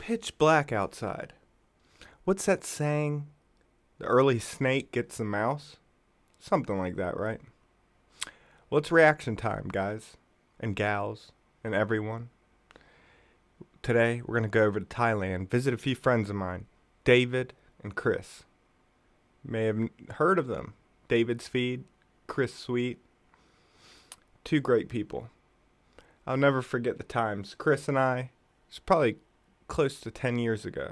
pitch black outside. What's that saying? The early snake gets the mouse? Something like that, right? Well, it's reaction time, guys and gals and everyone. Today, we're going to go over to Thailand, visit a few friends of mine, David and Chris. May have heard of them. David's Feed, Chris Sweet. Two great people. I'll never forget the times. Chris and I, it's probably close to 10 years ago,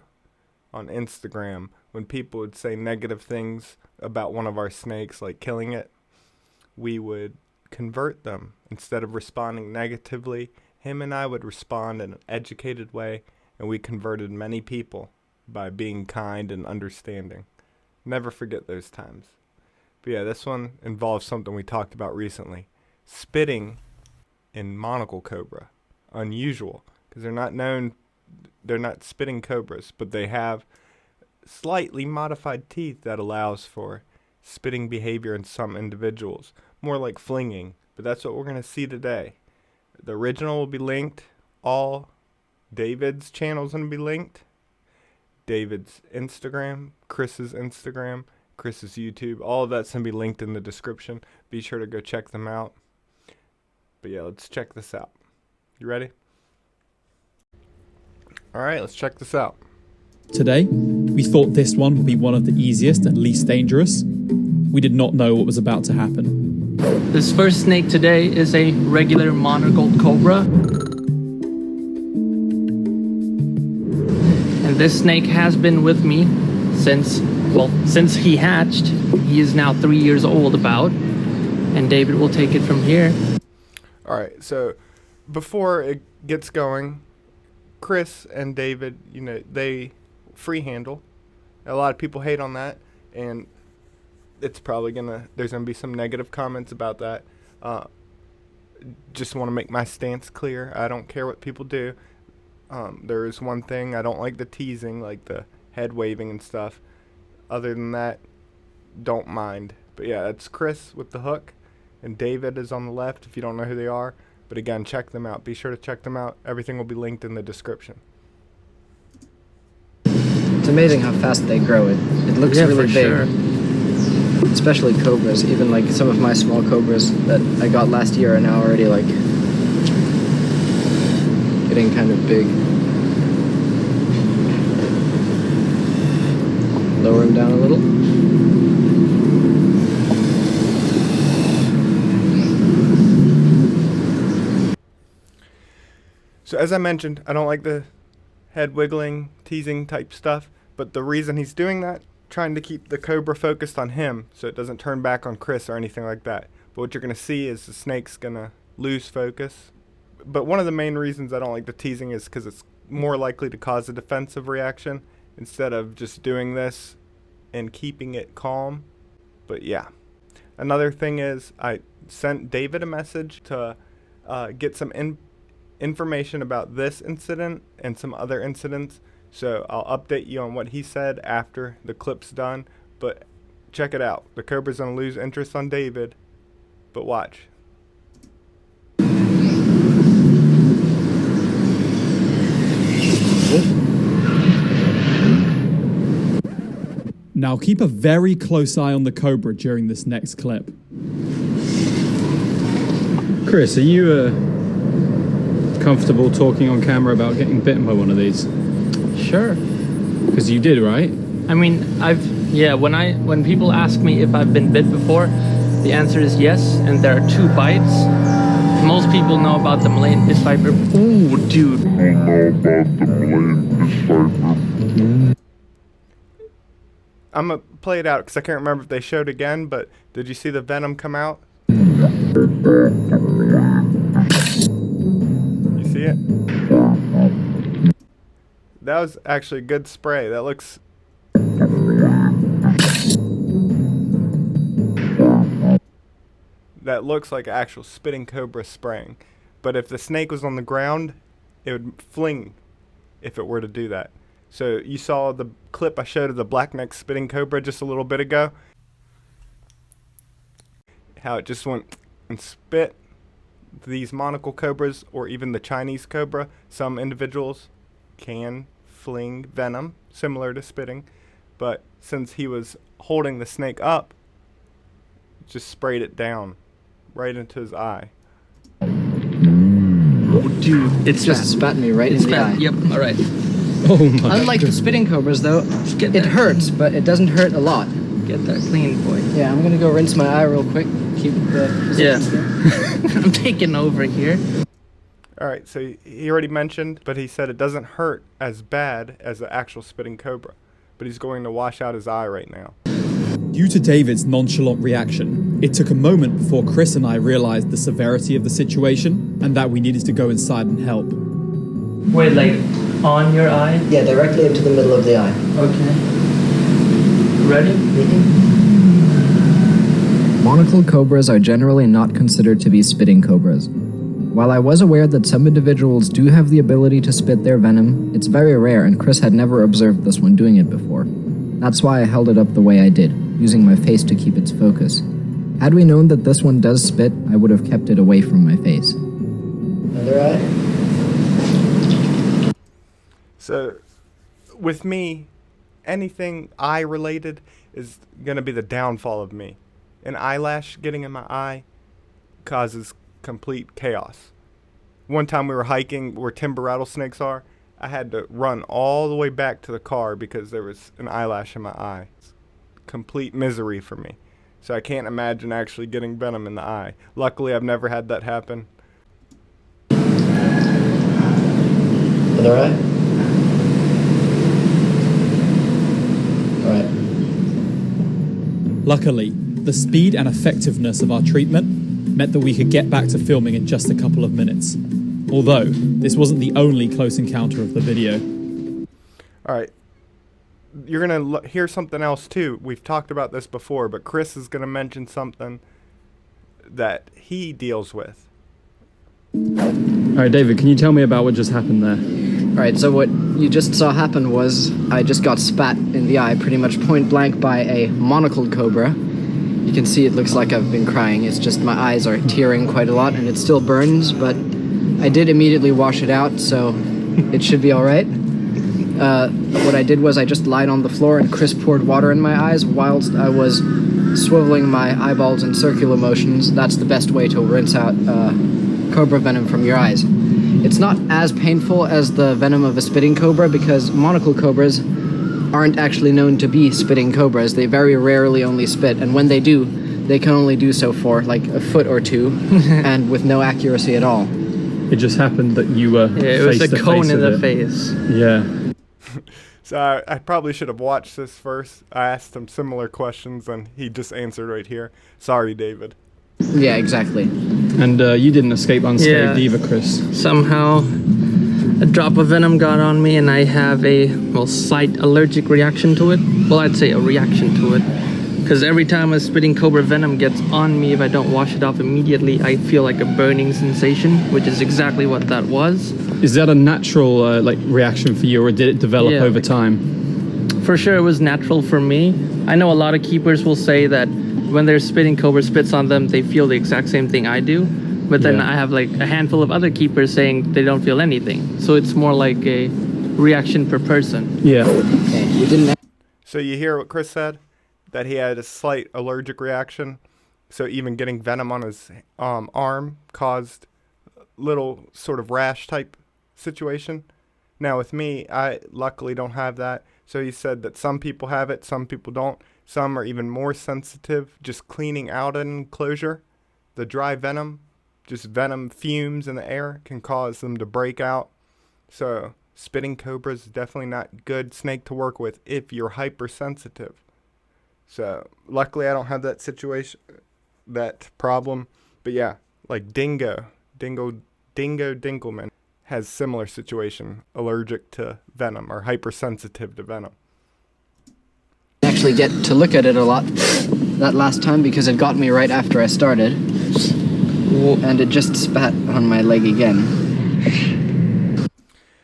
on Instagram, when people would say negative things about one of our snakes, like killing it, we would convert them. Instead of responding negatively, him and I would respond in an educated way, and we converted many people by being kind and understanding. Never forget those times. But yeah, this one involves something we talked about recently. Spitting in monocle cobra. Unusual, because they're not spitting cobras, but they have slightly modified teeth that allows for spitting behavior in some individuals. More like flinging, but that's what we're going to see today. The original will be linked. All David's channels going to be linked. David's Instagram, Chris's Instagram, Chris's YouTube. All of that's going to be linked in the description. Be sure to go check them out. But yeah, let's check this out. You ready? All right, let's check this out. Today, we thought this one would be one of the easiest and least dangerous. We did not know what was about to happen. This first snake today is a regular monocled cobra. And this snake has been with me since he hatched. He is now 3 years old about. And David will take it from here. All right, so before it gets going, Chris and David, they free handle. A lot of people hate on that, and it's probably there's gonna be some negative comments about that. Just want to make my stance clear. I don't care what people do. There is one thing, I don't like the teasing, like the head waving and stuff. Other than that, don't mind. But yeah, it's Chris with the hook, and David is on the left if you don't know who they are. But again, check them out. Be sure to check them out. Everything will be linked in the description. It's amazing how fast they grow. It looks really big. Sure. Especially cobras. Even like some of my small cobras that I got last year are now already like getting kind of big. Lower him down a little. So as I mentioned, I don't like the head wiggling, teasing type stuff, but the reason he's doing that, trying to keep the cobra focused on him so it doesn't turn back on Chris or anything like that. But what you're going to see is the snake's going to lose focus. But one of the main reasons I don't like the teasing is because it's more likely to cause a defensive reaction instead of just doing this and keeping it calm. But yeah. Another thing is I sent David a message to get some information about this incident and some other incidents. So I'll update you on what he said after the clip's done. But check it out. The cobra's going to lose interest on David. But watch. Now keep a very close eye on the cobra during this next clip. Chris, are you comfortable talking on camera about getting bitten by one of these? Sure. Because you did, right? I mean, when people ask me if I've been bit before, the answer is yes, and there are 2 bites. Most people know about the Malayan fish viper. Ooh, dude. I'm going to play it out because I can't remember if they showed again, but did you see the venom come out? You see it? That was actually a good spray. That looks... That looks like actual spitting cobra spraying. But if the snake was on the ground, it would fling if it were to do that. So you saw the clip I showed of the blackneck spitting cobra just a little bit ago. How it just went and spit. These monocle cobras, or even the Chinese cobra, some individuals can Kipling venom, similar to spitting, but since he was holding the snake up, just sprayed it down right into his eye. Oh, dude, It's just spat me right in the eye. Yep. All right. Oh my. Unlike the spitting cobras, though, it hurts, but it doesn't hurt a lot. Get that clean, boy. Yeah, I'm gonna go rinse my eye real quick. Keep the Yeah. I'm taking over here. All right, so he already mentioned, but he said it doesn't hurt as bad as the actual spitting cobra, but he's going to wash out his eye right now. Due to David's nonchalant reaction, it took a moment before Chris and I realised the severity of the situation and that we needed to go inside and help. Wait, like on your eye? Yeah, directly into the middle of the eye. Okay. Ready? Monocled cobras are generally not considered to be spitting cobras. While I was aware that some individuals do have the ability to spit their venom, it's very rare and Chris had never observed this one doing it before. That's why I held it up the way I did, using my face to keep its focus. Had we known that this one does spit, I would have kept it away from my face. Other eye? So, with me, anything eye related is going to be the downfall of me. An eyelash getting in my eye causes complete chaos. One time we were hiking where timber rattlesnakes are. I had to run all the way back to the car because there was an eyelash in my eye. It's complete misery for me. So I can't imagine actually getting venom in the eye. Luckily, I've never had that happen. Other eye? Alright. Luckily, the speed and effectiveness of our treatment meant that we could get back to filming in just a couple of minutes. Although, this wasn't the only close encounter of the video. Alright. You're going to hear something else too. We've talked about this before, but Chris is going to mention something that he deals with. Alright, David, can you tell me about what just happened there? Alright, so what you just saw happen was I just got spat in the eye pretty much point blank by a monocled cobra. You can see it looks like I've been crying. It's just my eyes are tearing quite a lot and it still burns, but I did immediately wash it out, so it should be alright. What I did was I just lied on the floor and Chris poured water in my eyes whilst I was swiveling my eyeballs in circular motions. That's the best way to rinse out cobra venom from your eyes. It's not as painful as the venom of a spitting cobra because monocled cobras aren't actually known to be spitting cobras. They very rarely only spit, and when they do, they can only do so for like a foot or two and with no accuracy at all. It just happened that you were Yeah, it was a cone in the face. Yeah. So I probably should have watched this first. I asked him similar questions and he just answered right here. Sorry, David. Yeah, exactly. And you didn't escape unscathed either, Chris. Somehow, a drop of venom got on me and I have a, slight allergic reaction to it. Well, I'd say a reaction to it. Because every time a spitting cobra venom gets on me, if I don't wash it off immediately, I feel like a burning sensation, which is exactly what that was. Is that a natural reaction for you, or did it develop over time? For sure, it was natural for me. I know a lot of keepers will say that when their spitting cobra spits on them, they feel the exact same thing I do. But then I have like a handful of other keepers saying they don't feel anything. So it's more like a reaction per person. Yeah. Okay, we didn't. So you hear what Chris said? That he had a slight allergic reaction. So even getting venom on his arm caused little sort of rash type situation. Now with me, I luckily don't have that. So he said that some people have it, some people don't. Some are even more sensitive. Just cleaning out an enclosure, the dry venom, just venom fumes in the air can cause them to break out. So spitting cobra is definitely not good snake to work with if you're hypersensitive. So luckily I don't have that situation, that problem. But yeah, like Dinkelman has similar situation, allergic to venom or hypersensitive to venom. Actually get to look at it a lot that last time because it got me right after I started. And it just spat on my leg again.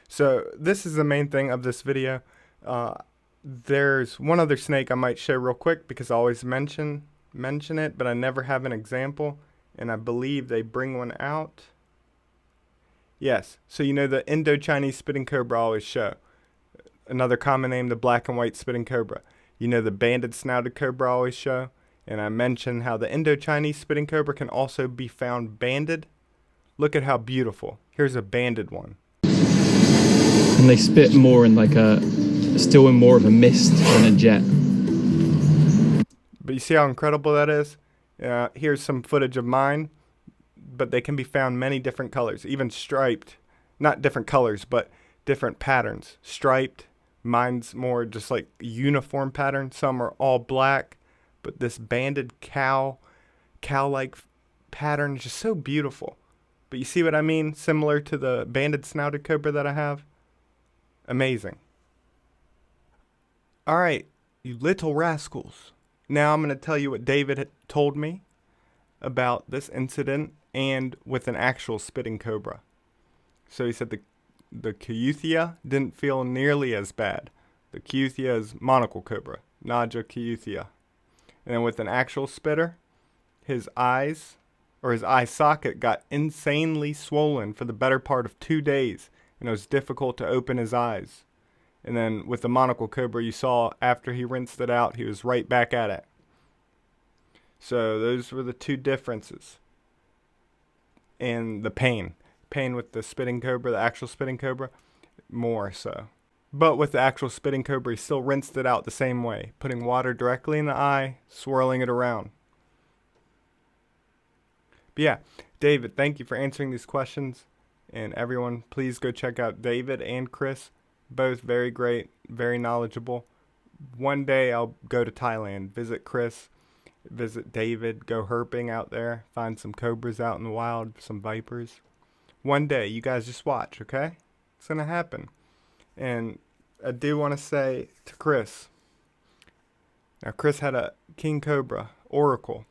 So this is the main thing of this video. There's one other snake I might show real quick because I always mention it, but I never have an example, and I believe they bring one out. Yes, so you know the Indo-Chinese spitting cobra I always show. Another common name, the black and white spitting cobra. You know the banded snouted cobra I always show? And I mentioned how the Indo-Chinese spitting cobra can also be found banded. Look at how beautiful. Here's a banded one. And they spit more in like still in more of a mist than a jet. But you see how incredible that is? Here's some footage of mine, but they can be found many different colors, even striped. Not different colors, but different patterns. Striped, mine's more just like uniform pattern. Some are all black, but this banded cow-like pattern is just so beautiful. But you see what I mean? Similar to the banded snouted cobra that I have. Amazing. All right, you little rascals. Now I'm going to tell you what David had told me about this incident and with an actual spitting cobra. So he said the Keuthia didn't feel nearly as bad. The Keuthia is monocle cobra, Naja Keuthia. And then with an actual spitter, his eyes, or his eye socket, got insanely swollen for the better part of 2 days, and it was difficult to open his eyes. And then with the monocle cobra, you saw after he rinsed it out, he was right back at it. So those were the two differences. And the pain with the spitting cobra, the actual spitting cobra, more so. But with the actual spitting cobra, he still rinsed it out the same way, putting water directly in the eye, swirling it around. But yeah, David, thank you for answering these questions. And everyone, please go check out David and Chris. Both very great, very knowledgeable. One day I'll go to Thailand, visit Chris, visit David, go herping out there, find some cobras out in the wild, some vipers. One day, you guys just watch, okay? It's going to happen. And I do want to say to Chris, now Chris had a king cobra, oracle,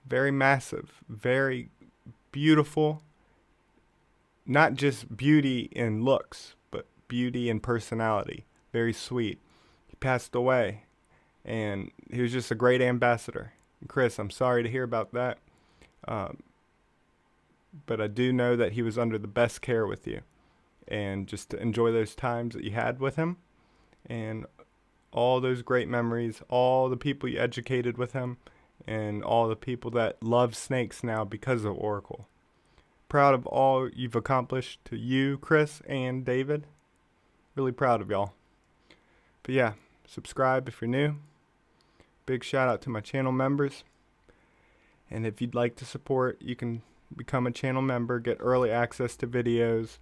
very massive, very beautiful, not just beauty in looks, but beauty and personality, very sweet. He passed away, and he was just a great ambassador. And Chris, I'm sorry to hear about that, but I do know that he was under the best care with you, and just to enjoy those times that you had with him, and all those great memories, all the people you educated with him, and all the people that love snakes now because of Oracle. Proud of all you've accomplished to you, Chris, and David. Really proud of y'all. But yeah, subscribe if you're new. Big shout out to my channel members. And if you'd like to support, you can become a channel member, get early access to videos,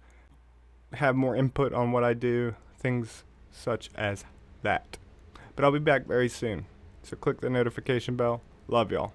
have more input on what I do, things such as that. But I'll be back very soon. So click the notification bell. Love y'all.